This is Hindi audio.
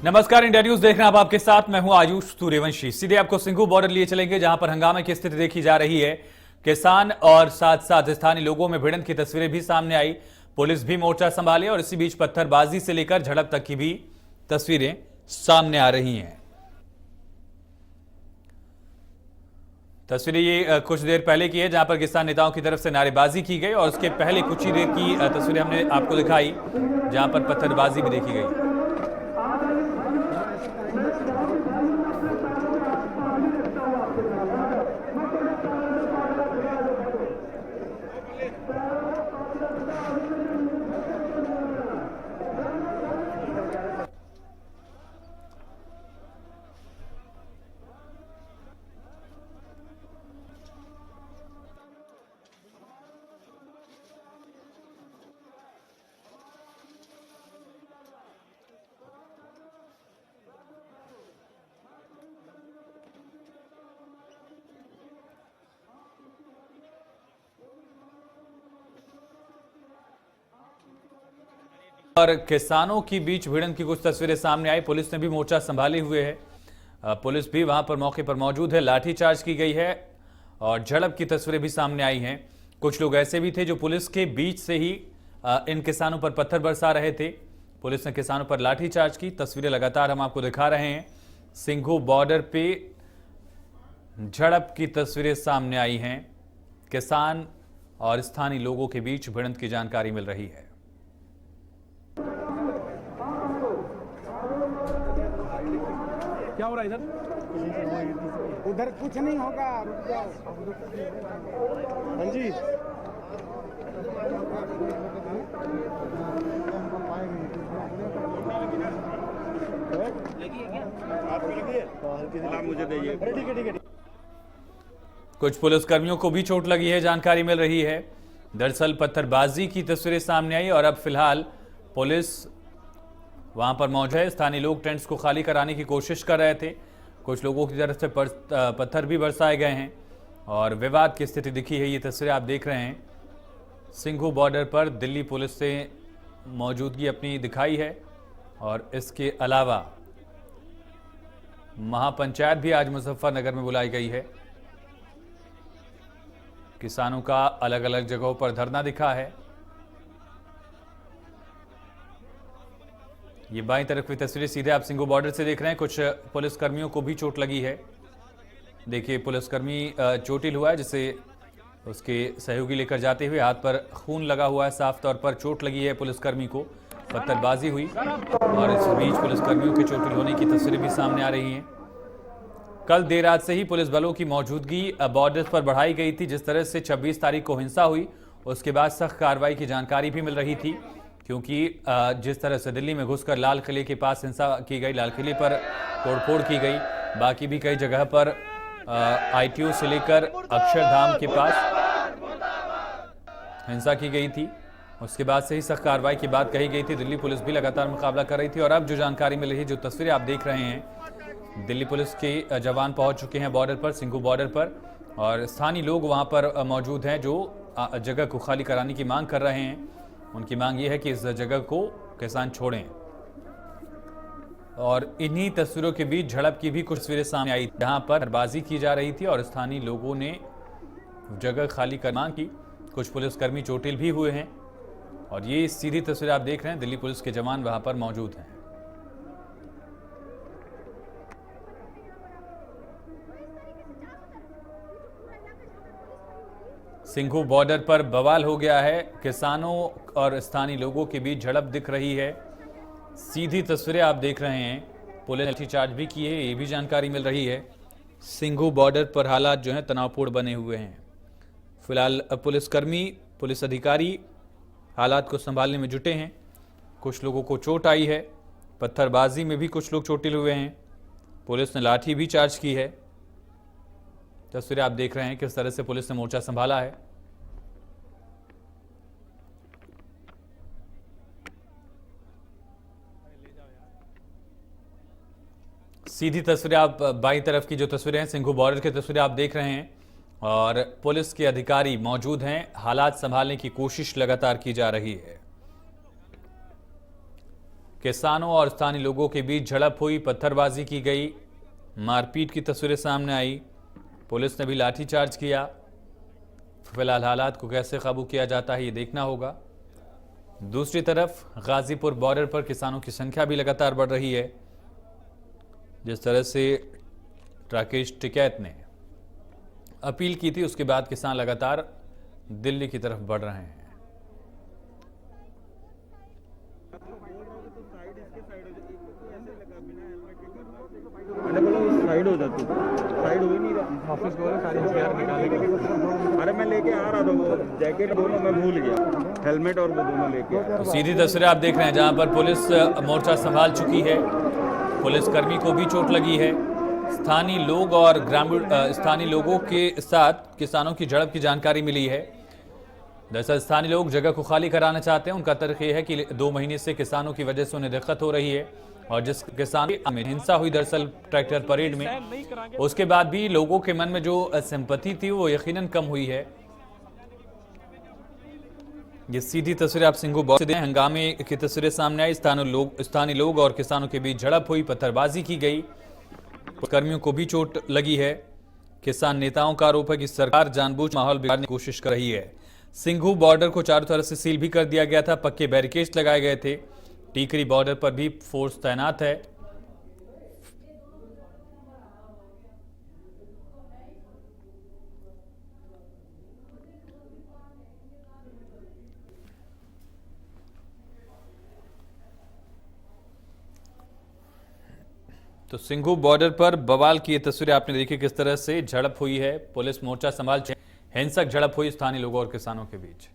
नमस्कार, इंडिया न्यूज देख रहे हैं आप, आपके साथ मैं हूं आयुष सूर्यवंशी। सीधे आपको सिंघू बॉर्डर लिए चलेंगे, जहां पर हंगामे की स्थिति देखी जा रही है। किसान और साथ साथ स्थानीय लोगों में भिड़ंत की तस्वीरें भी सामने आई। पुलिस भी मोर्चा संभाले और इसी बीच पत्थरबाजी से लेकर झड़प तक की भी तस्वीरें सामने आ रही हैं। तस्वीरें ये कुछ देर पहले की है, जहां पर किसान नेताओं की तरफ से नारेबाजी की गई और उसके पहले कुछ ही देर की तस्वीरें हमने आपको दिखाई, जहां पर पत्थरबाजी भी देखी गई। और किसानों की बीच भिड़ंत की कुछ तस्वीरें सामने आई। पुलिस ने भी मोर्चा संभाले हुए है, पुलिस भी वहां पर मौके पर मौजूद है। लाठीचार्ज की गई है और झड़प की तस्वीरें भी सामने आई हैं। कुछ लोग ऐसे भी थे जो पुलिस के बीच से ही इन किसानों पर पत्थर बरसा रहे थे। पुलिस ने किसानों पर लाठीचार्ज की तस्वीरें लगातार हम आपको दिखा रहे हैं। सिंघू बॉर्डर पे झड़प की तस्वीरें सामने आई हैं। किसान और स्थानीय लोगों के बीच भिड़ंत की जानकारी मिल रही है। क्या हो रहा है इधर? उधर कुछ नहीं होगा, रुक जाओ। हाँ जी, मुझे दीजिए। ठीक है। कुछ पुलिसकर्मियों को भी चोट लगी है, जानकारी मिल रही है। दरअसल पत्थरबाजी की तस्वीरें सामने आई और अब फिलहाल पुलिस वहां पर मौजूद है। स्थानीय लोग टेंट्स को खाली कराने की कोशिश कर रहे थे। कुछ लोगों की तरफ से पत्थर भी बरसाए गए हैं और विवाद की स्थिति दिखी है। ये तस्वीरें आप देख रहे हैं। सिंघू बॉर्डर पर दिल्ली पुलिस से मौजूदगी अपनी दिखाई है और इसके अलावा महापंचायत भी आज मुजफ्फरनगर में बुलाई गई है। किसानों का अलग अलग जगहों पर धरना दिखा है। ये बाईं तरफ की तस्वीरें सीधे आप सिंघू बॉर्डर से देख रहे हैं। कुछ पुलिसकर्मियों को भी चोट लगी है। देखिए, पुलिसकर्मी चोटिल हुआ है, जिसे उसके सहयोगी लेकर जाते हुए हाथ पर खून लगा हुआ है। साफ तौर पर चोट लगी है पुलिसकर्मी को, पत्थरबाजी हुई और इस बीच पुलिसकर्मियों के चोटिल होने की तस्वीरें भी सामने आ रही हैं। कल देर रात से ही पुलिस बलों की मौजूदगी बॉर्डर पर बढ़ाई गई थी। जिस तरह से 26 तारीख को हिंसा हुई, उसके बाद सख्त कार्रवाई की जानकारी भी मिल रही थी, क्योंकि जिस तरह से दिल्ली में घुसकर लाल किले के पास हिंसा की गई, लाल किले पर तोड़फोड़ की गई, बाकी भी कई जगह पर ITO से लेकर अक्षरधाम के पास हिंसा की गई थी। उसके बाद से ही सख्त कार्रवाई की बात कही गई थी। दिल्ली पुलिस भी लगातार मुकाबला कर रही थी और अब जो जानकारी मिल रही है, जो तस्वीरें आप देख रहे हैं, दिल्ली पुलिस के जवान पहुंच चुके हैं बॉर्डर पर, सिंघू बॉर्डर पर, और स्थानीय लोग वहां पर मौजूद हैं जो जगह को खाली कराने की मांग कर रहे हैं। उनकी मांग ये है कि इस जगह को किसान छोड़ें। और इन्हीं तस्वीरों के बीच झड़प की भी कुछ तस्वीरें सामने आई, जहां पर पत्थरबाजी की जा रही थी और स्थानीय लोगों ने जगह खाली कर मांग की। कुछ पुलिसकर्मी चोटिल भी हुए हैं और ये सीधी तस्वीर आप देख रहे हैं। दिल्ली पुलिस के जवान वहां पर मौजूद हैं। सिंघू बॉर्डर पर बवाल हो गया है। किसानों और स्थानीय लोगों के बीच झड़प दिख रही है। सीधी तस्वीरें आप देख रहे हैं। पुलिस ने लाठीचार्ज भी की है, ये भी जानकारी मिल रही है। सिंघू बॉर्डर पर हालात जो हैं तनावपूर्ण बने हुए हैं। फिलहाल पुलिसकर्मी, पुलिस अधिकारी हालात को संभालने में जुटे हैं। कुछ लोगों को चोट आई है, पत्थरबाजी में भी कुछ लोग चोटिल हुए हैं। पुलिस ने लाठी भी चार्ज की है। तस्वीरें आप देख रहे हैं किस तरह से पुलिस ने मोर्चा संभाला है। सीधी तस्वीरें आप बाईं तरफ की जो तस्वीरें हैं, सिंघू बॉर्डर की तस्वीरें आप देख रहे हैं और पुलिस के अधिकारी मौजूद हैं। हालात संभालने की कोशिश लगातार की जा रही है। किसानों और स्थानीय लोगों के बीच झड़प हुई, पत्थरबाजी की गई, मारपीट की तस्वीरें सामने आई। पुलिस ने भी लाठीचार्ज किया। फिलहाल हालात को कैसे काबू किया जाता है ये देखना होगा। दूसरी तरफ गाजीपुर बॉर्डर पर किसानों की संख्या भी लगातार बढ़ रही है। जिस तरह से राकेश टिकैत ने अपील की थी, उसके बाद किसान लगातार दिल्ली की तरफ बढ़ रहे हैं। मैंने बोला साइड हो जा, तू साइड हो ही नहीं रहा। ऑफिस को बोला सारी हथियार निकालेंगे। अरे मैं लेके आ रहा था, वो जैकेट दोनों मैं भूल गया, हेलमेट और वो दोनों लेके आया। तो सीधी तस्वीरें आप देख रहे हैं जहां पर पुलिस मोर्चा संभाल चुकी है। पुलिसकर्मी को भी चोट लगी है। स्थानीय लोग और ग्रामीण स्थानीय लोगों के साथ किसानों की झड़प की जानकारी मिली है। दरअसल स्थानीय लोग जगह को खाली कराना चाहते हैं। उनका तर्क यह है कि 2 महीने से किसानों की वजह से उन्हें दिक्कत हो रही है और जिस किसान में हिंसा हुई दरअसल ट्रैक्टर परेड में, उसके बाद भी लोगों के मन में जो सिंपैथी थी वो यकीनन कम हुई है। ये सीधी तस्वीरें आप सिंघू बॉर्डर से हंगामे की तस्वीरें सामने आई। स्थानीय लोग और किसानों के बीच झड़प हुई, पत्थरबाजी की गई, कर्मियों को भी चोट लगी है। किसान नेताओं का आरोप है कि सरकार जानबूझ माहौल बिगाड़ने की कोशिश कर रही है। सिंघू बॉर्डर को चारों तरफ से सील भी कर दिया गया था, पक्के बैरिकेड्स लगाए गए थे। टीकरी बॉर्डर पर भी फोर्स तैनात है। तो सिंघू बॉर्डर पर बवाल की ये तस्वीरें आपने देखी, किस तरह से झड़प हुई है। पुलिस मोर्चा संभाल, हिंसक झड़प हुई स्थानीय लोगों और किसानों के बीच।